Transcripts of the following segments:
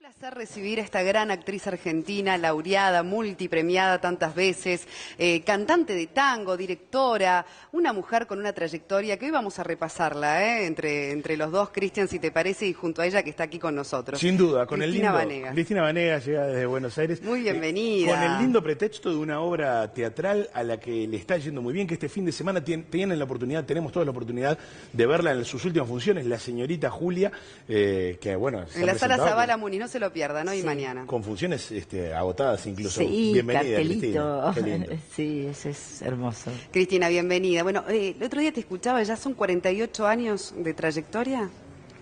Placer recibir a esta gran actriz argentina, laureada, multipremiada tantas veces, cantante de tango, directora, una mujer con una trayectoria que hoy vamos a repasarla, entre los dos, Cristian, si te parece, y junto a ella que está aquí con nosotros. Sin duda, con Cristina el lindo... Banegas. Cristina Banegas llega desde Buenos Aires. Muy bienvenida. Con el lindo pretexto de una obra teatral a la que le está yendo muy bien, que este fin de semana tienen la oportunidad, tenemos toda la oportunidad de verla en sus últimas funciones, La Señorita Julia, que bueno... En la Sala Zabala Muni, no se lo pierdan, hoy y mañana. Con funciones agotadas incluso. Sí, bienvenida, cartelito. Cristina. Qué lindo. Sí, eso es hermoso. Cristina, bienvenida. Bueno, el otro día te escuchaba, ya son 48 años de trayectoria.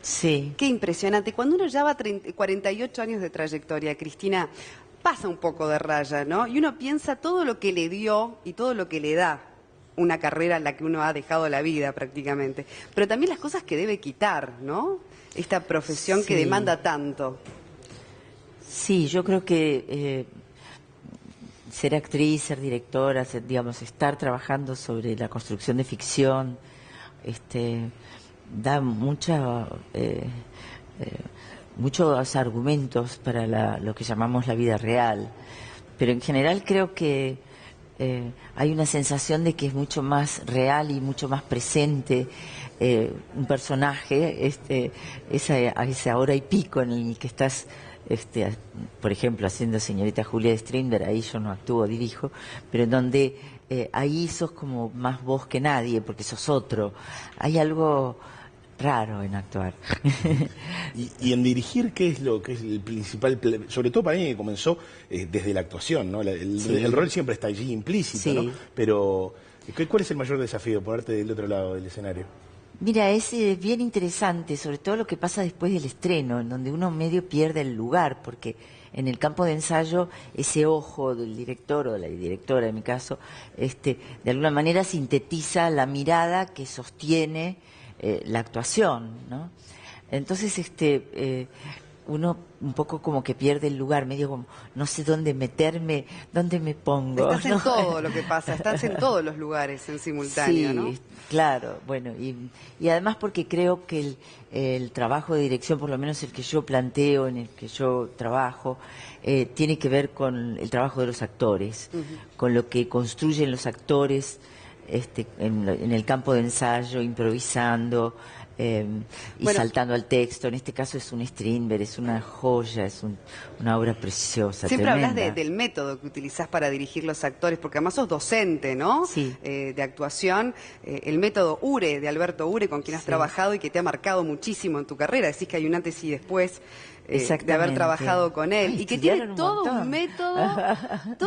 Sí. Qué impresionante. Cuando uno lleva 48 años de trayectoria, Cristina, pasa un poco de raya, ¿no? Y uno piensa todo lo que le dio y todo lo que le da una carrera en la que uno ha dejado la vida prácticamente. Pero también las cosas que debe quitar, ¿no? Esta profesión que demanda tanto. Sí, yo creo que ser actriz, ser directora, digamos, estar trabajando sobre la construcción de ficción, da muchos argumentos para lo que llamamos la vida real. Pero en general creo que hay una sensación de que es mucho más real y mucho más presente un personaje, a esa hora y pico en el que estás, por ejemplo, haciendo Señorita Julia de Strindberg, ahí yo no actúo, dirijo, pero en donde ahí sos como más vos que nadie, porque sos otro. Hay algo raro en actuar. Y en dirigir, ¿qué es lo que es el principal, sobre todo para mí que comenzó desde la actuación, ¿no? El rol siempre está allí implícito, sí. ¿no? Pero, ¿cuál es el mayor desafío, ponerte del otro lado del escenario? Mira, es bien interesante, sobre todo lo que pasa después del estreno, en donde uno medio pierde el lugar, porque en el campo de ensayo ese ojo del director o de la directora, en mi caso, de alguna manera sintetiza la mirada que sostiene la actuación, ¿no? Entonces, uno un poco como que pierde el lugar, medio como, no sé dónde meterme, dónde me pongo. Estás en todo lo que pasa, estás en todos los lugares en simultáneo, sí, ¿no? Claro, bueno, y además porque creo que el trabajo de dirección, por lo menos el que yo planteo, en el que yo trabajo, tiene que ver con el trabajo de los actores, con lo que construyen los actores en el campo de ensayo, improvisando, y saltando al texto. En este caso es un Strindberg, es una joya, es una obra preciosa. Siempre tremenda. hablas del método que utilizás para dirigir los actores, porque además sos docente, ¿no? Sí. De actuación. El método URE, de Alberto Ure, con quien has trabajado y que te ha marcado muchísimo en tu carrera. Decís que hay un antes y después de haber trabajado con él. Ay, y que tiene un todo montón.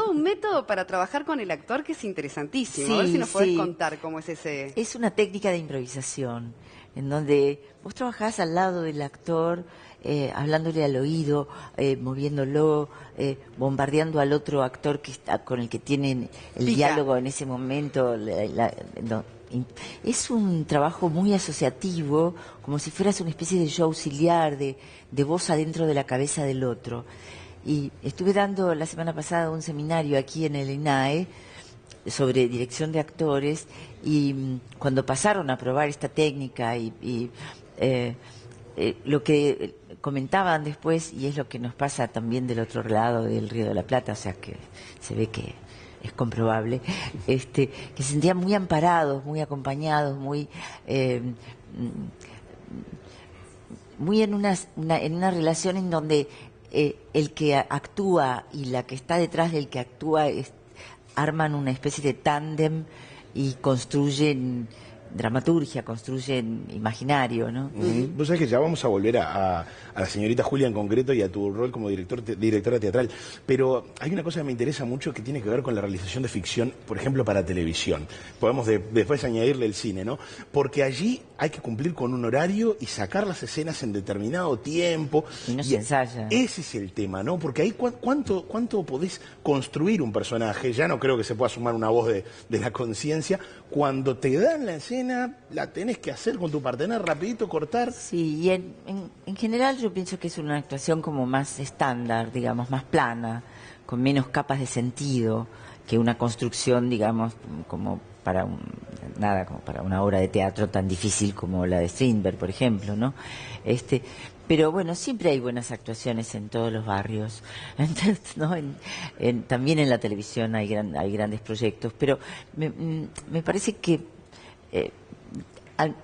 un método para trabajar con el actor que es interesantísimo. Sí, A ver si nos podés sí. contar cómo es ese... Es una técnica de improvisación, en donde vos trabajás al lado del actor, hablándole al oído, moviéndolo, bombardeando al otro actor con el que tienen el diálogo en ese momento. Es un trabajo muy asociativo, como si fueras una especie de show auxiliar, de voz adentro de la cabeza del otro. Y estuve dando la semana pasada un seminario aquí en el INAE sobre dirección de actores, y cuando pasaron a probar esta técnica lo que comentaban después, y es lo que nos pasa también del otro lado del Río de la Plata, o sea que se ve que es comprobable, que se sentían muy amparados, muy acompañados, muy en una relación en donde el que actúa y la que está detrás del que actúa arman una especie de tándem y construyen dramaturgia, construyen imaginario, ¿no? Vos sabés que ya vamos a volver a la Señorita Julia en concreto y a tu rol como directora teatral, pero hay una cosa que me interesa mucho que tiene que ver con la realización de ficción, por ejemplo, para televisión. Podemos después añadirle el cine, ¿no? Porque allí hay que cumplir con un horario y sacar las escenas en determinado tiempo. Y no se ensaya. Ese es el tema, ¿no? Porque ahí cuánto podés construir un personaje, ya no creo que se pueda sumar una voz de la conciencia, cuando te dan la escena, la tenés que hacer con tu partener rapidito, cortar. Sí, y en general yo pienso que es una actuación como más estándar, digamos, más plana, con menos capas de sentido que una construcción, digamos, como para como para una obra de teatro tan difícil como la de Strindberg, por ejemplo, ¿no? Pero bueno, siempre hay buenas actuaciones en todos los barrios. Entonces, ¿no? También en la televisión hay grandes proyectos, pero me parece que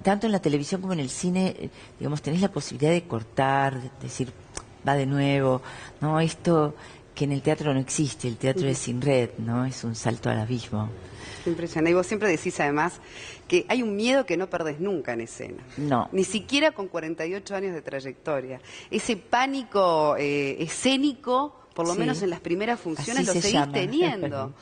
tanto en la televisión como en el cine, digamos, tenés la posibilidad de cortar, de decir, va de nuevo, ¿no? Esto que en el teatro no existe, el teatro es sin red, ¿no? Es un salto al abismo. Impresionante. Y vos siempre decís además que hay un miedo que no perdés nunca en escena. No. Ni siquiera con 48 años de trayectoria. Ese pánico escénico, por lo Sí. menos en las primeras funciones, Así lo se seguís llama. teniendo.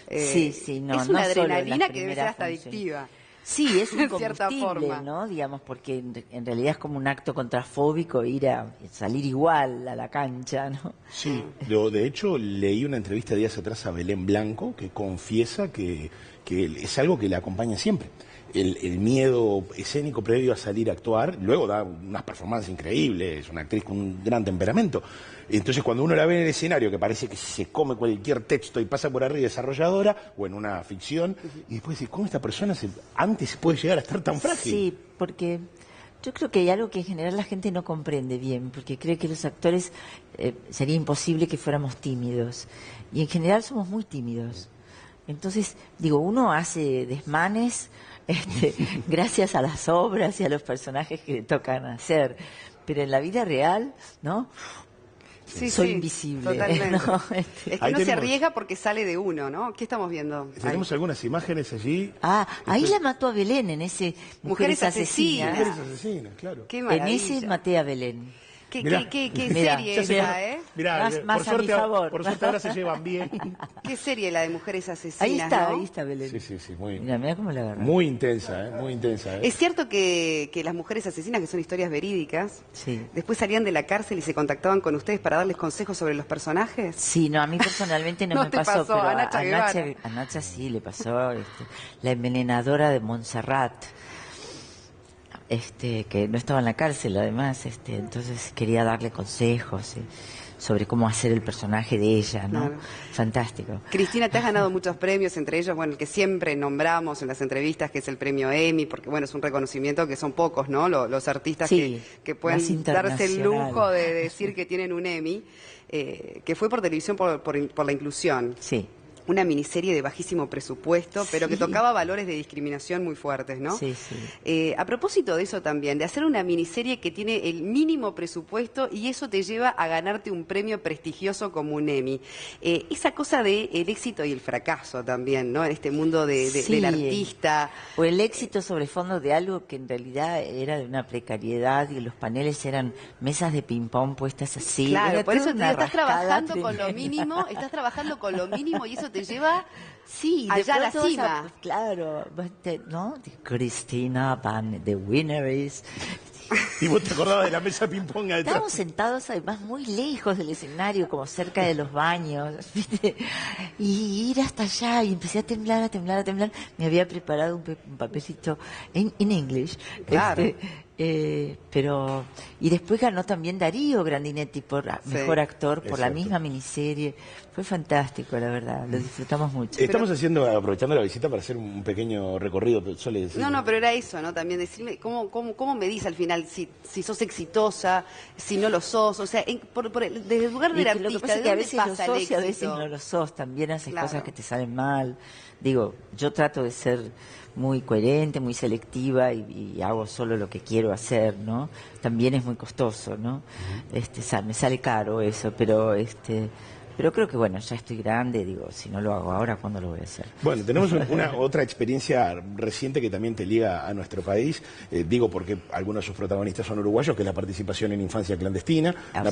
Sí, no, es una no solo en las adrenalina que debe ser primeras hasta funciones. adictiva. Sí, es un En cierta combustible, forma. ¿no? Digamos, porque en realidad es como un acto contrafóbico ir a salir igual a la cancha, ¿no? Sí, de hecho leí una entrevista días atrás a Belén Blanco que confiesa que es algo que le acompaña siempre. El miedo escénico previo a salir a actuar, luego da unas performances increíbles, es una actriz con un gran temperamento. Entonces cuando uno la ve en el escenario, que parece que se come cualquier texto y pasa por arriba desarrolladora, o en una ficción, y después dice, ¿cómo esta persona antes puede llegar a estar tan frágil? Sí, porque yo creo que hay algo que en general la gente no comprende bien, porque cree que los actores sería imposible que fuéramos tímidos. Y en general somos muy tímidos. Entonces, digo, uno hace desmanes gracias a las obras y a los personajes que le tocan hacer. Pero en la vida real, ¿no? Sí, Soy sí, invisible. totalmente. ¿No? Es que Ahí no se tenemos- arriesga porque sale de uno, ¿no? ¿Qué estamos viendo? Tenemos algunas imágenes allí. Ahí la mató a Belén, en ese Mujeres Asesinas. Mujeres asesinas, claro. Qué En maravilla. ese maté a Belén. ¿Qué Mirá. Mirá, serie ya se esa, me- eh? Mirá, Más a mi favor. por suerte ahora se llevan bien. ¿Qué serie la de Mujeres Asesinas? ¿no? Ahí está Belén. Sí, muy, Mira cómo la agarra. muy intensa, muy intensa. Es cierto que las mujeres asesinas, que son historias verídicas, Sí. después salían de la cárcel y se contactaban con ustedes para darles consejos sobre los personajes. Sí, no, a mí personalmente no, No me te pasó, pasó, pero a Nacha Guevara. A Nacha sí le pasó, la envenenadora de Montserrat, que no estaba en la cárcel además, entonces quería darle consejos sobre cómo hacer el personaje de ella, ¿no? Claro. Fantástico. Cristina, te has ganado muchos premios, entre ellos, bueno, el que siempre nombramos en las entrevistas, que es el premio Emmy, porque bueno, es un reconocimiento que son pocos, ¿no? Los artistas Sí, que más pueden darse el internacional. lujo de decir que tienen un Emmy, que fue por televisión por la inclusión. Sí, Una miniserie de bajísimo presupuesto, pero que Sí. tocaba valores de discriminación muy fuertes, ¿no? sí, sí. A propósito de eso también, de hacer una miniserie que tiene el mínimo presupuesto y eso te lleva a ganarte un premio prestigioso como un Emmy. Esa cosa de el éxito y el fracaso también, ¿no? En este mundo Sí. del artista. O el éxito sobre fondo de algo que en realidad era de una precariedad y los paneles eran mesas de ping-pong puestas así. Claro, Era por toda eso te una estás rascada trabajando con lo tremenda. mínimo, y eso te lleva Sí, de allá a la pronto vas cima. claro, ¿no? Cristina Van, the winner is... Y vos te acordabas de la mesa ping-pong detrás. Estábamos sentados además muy lejos del escenario, como cerca de los baños, ¿viste? Y ir hasta allá y empecé a temblar, a temblar, a temblar. Me había preparado un papelito en English. Claro. Pero y después ganó también Darío Grandinetti por mejor actor por la exacto. misma miniserie. Fue fantástico, la verdad. Lo disfrutamos mucho. Estamos aprovechando la visita para hacer un pequeño recorrido. Sole, decir. No, pero era eso, ¿no? También decirme, ¿cómo medís al final si sos exitosa, si no lo sos? O sea, desde el lugar Y del que lo que artista, pasa es ¿de que a dónde veces lo pasa el sos y a veces éxito? no lo sos. También haces Claro. cosas que te salen mal. Digo, yo trato de ser muy coherente, muy selectiva y hago solo lo que quiero hacer, ¿no? También es muy costoso, ¿no? Me sale caro eso, pero creo que bueno, ya estoy grande, digo, si no lo hago ahora, ¿cuándo lo voy a hacer? Bueno, tenemos una otra experiencia reciente que también te liga a nuestro país. Digo porque algunos de sus protagonistas son uruguayos, que es la participación en Infancia Clandestina, una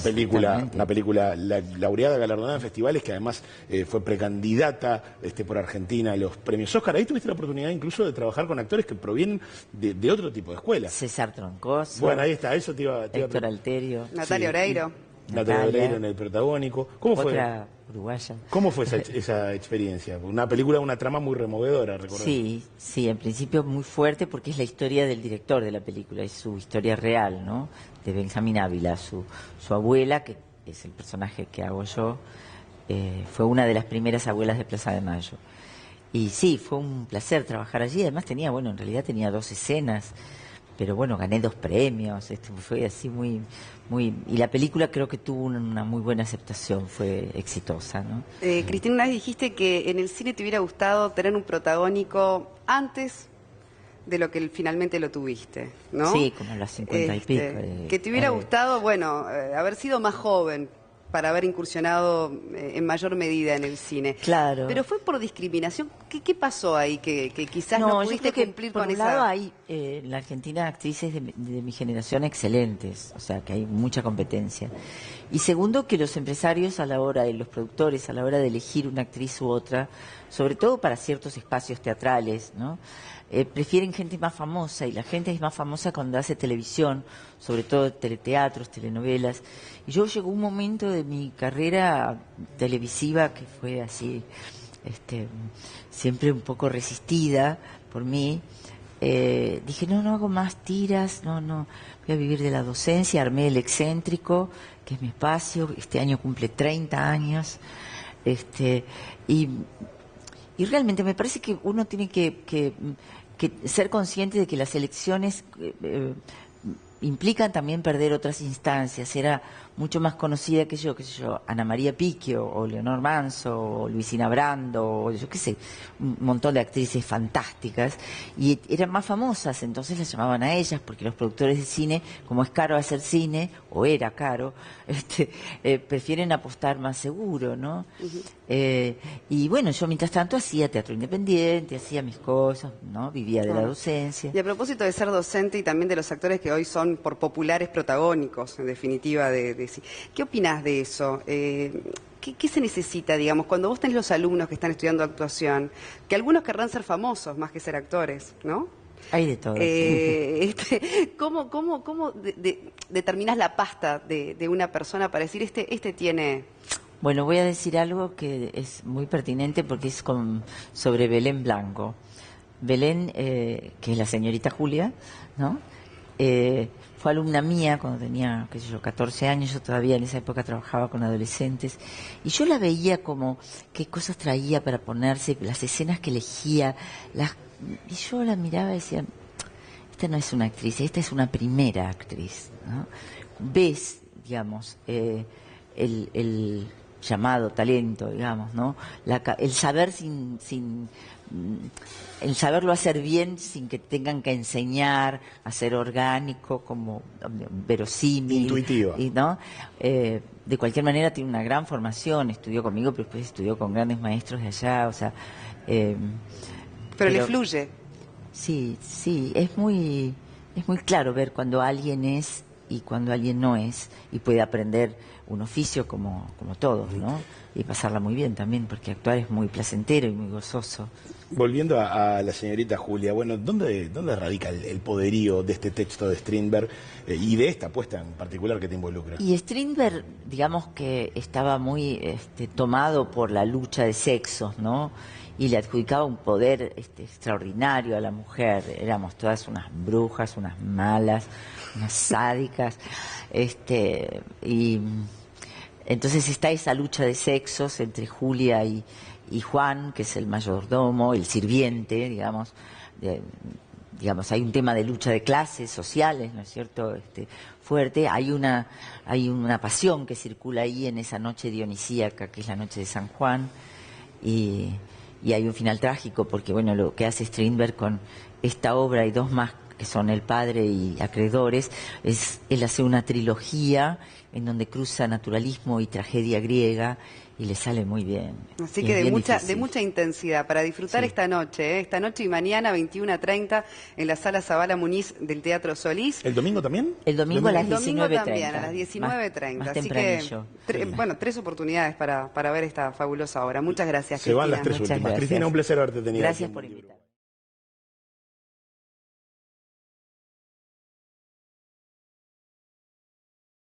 película laureada, galardonada en festivales, que además fue precandidata por Argentina a los premios Oscar. Ahí tuviste la oportunidad incluso de trabajar con actores que provienen de otro tipo de escuelas. César Troncoso, Bueno, ahí está, eso te iba a Héctor Alterio, Natalia Oreiro. Natalia Oreiro en el protagónico. ¿Cómo fue? otra uruguaya. ¿Cómo fue esa experiencia? Una película, una trama muy removedora, recordemos. Sí, en principio muy fuerte porque es la historia del director de la película, es su historia real, ¿no? De Benjamín Ávila, su abuela, que es el personaje que hago yo, fue una de las primeras abuelas de Plaza de Mayo. Y sí, fue un placer trabajar allí, además en realidad tenía 2 escenas, pero bueno, gané 2 premios, fue así y la película creo que tuvo una muy buena aceptación, fue exitosa, ¿no? Cristina, una vez dijiste que en el cine te hubiera gustado tener un protagónico antes de lo que finalmente lo tuviste, ¿no? Sí, como a los 50 y pico. Que te hubiera gustado, bueno, haber sido más joven para haber incursionado en mayor medida en el cine. Claro. Pero fue por discriminación. ¿Qué pasó ahí que quizás no pudiste cumplir con esa? Por un lado hay en la Argentina actrices de mi generación excelentes, o sea que hay mucha competencia. Y segundo, que los empresarios a la hora, y los productores a la hora de elegir una actriz u otra, sobre todo para ciertos espacios teatrales, ¿no? Prefieren gente más famosa, y la gente es más famosa cuando hace televisión, sobre todo teleteatros, telenovelas. Y yo llegó un momento de mi carrera televisiva que fue así, siempre un poco resistida por mí. Dije, no hago más tiras, no, voy a vivir de la docencia. Armé El Excéntrico, que es mi espacio, este año cumple 30 años, y realmente me parece que uno tiene que ser consciente de que las elecciones implican también perder otras instancias. Era mucho más conocida que yo, Ana María Picchio, o Leonor Manso, o Luisina Brando, o yo qué sé, un montón de actrices fantásticas, y eran más famosas, entonces las llamaban a ellas, porque los productores de cine, como es caro hacer cine, o era caro, prefieren apostar más seguro, ¿no? Y bueno, yo mientras tanto hacía teatro independiente, hacía mis cosas, ¿no? Vivía de la docencia. Y a propósito de ser docente y también de los actores que hoy son por populares protagónicos, en definitiva, ¿qué opinás de eso? ¿Qué se necesita, digamos, cuando vos tenés los alumnos que están estudiando actuación, que algunos querrán ser famosos más que ser actores, ¿no? Hay de todo. ¿Cómo determinás la pasta de una persona para decir, este tiene...? Bueno, voy a decir algo que es muy pertinente porque es sobre Belén Blanco. Belén, que es la señorita Julia, ¿no? Fue alumna mía cuando tenía, 14 años. Yo todavía en esa época trabajaba con adolescentes, y yo la veía como qué cosas traía para ponerse, las escenas que elegía, y yo la miraba y decía, esta no es una actriz, esta es una primera actriz, ¿no? Ves, digamos, el llamado talento, digamos, ¿no? El saber el saberlo hacer bien sin que tengan que enseñar a ser orgánico, como verosímil, intuitiva, ¿no? De cualquier manera tiene una gran formación, estudió conmigo, pero después estudió con grandes maestros de allá, o sea, pero le fluye. Sí, es muy claro ver cuando alguien es y cuando alguien no es, y puede aprender un oficio como todos, ¿no? Y pasarla muy bien también, porque actuar es muy placentero y muy gozoso. Volviendo a la señorita Julia, bueno, ¿dónde radica el poderío de este texto de Strindberg y de esta apuesta en particular que te involucra? Y Strindberg, digamos que estaba muy tomado por la lucha de sexos, ¿no? Y le adjudicaba un poder extraordinario a la mujer. Éramos todas unas brujas, unas malas, unas sádicas, y entonces está esa lucha de sexos entre Julia y Juan, que es el mayordomo, el sirviente, digamos. Hay un tema de lucha de clases sociales, ¿no es cierto?, fuerte. Hay una pasión que circula ahí en esa noche dionisíaca, que es la noche de San Juan, y hay un final trágico, porque bueno, lo que hace Strindberg con esta obra y 2 más, que son El Padre y Acreedores, él hace una trilogía en donde cruza naturalismo y tragedia griega, y le sale muy bien. Así que de mucha intensidad para disfrutar esta noche y mañana 21:30 en la Sala Zabala Muniz del Teatro Solís. ¿El domingo también? El domingo a las 19:30. El domingo también, a las 19:30. Más Así que, bueno, 3 oportunidades para ver esta fabulosa obra. Muchas gracias, Se Cristina. van las 3 últimas. Cristina, un placer haberte tenido. Gracias por invitarme.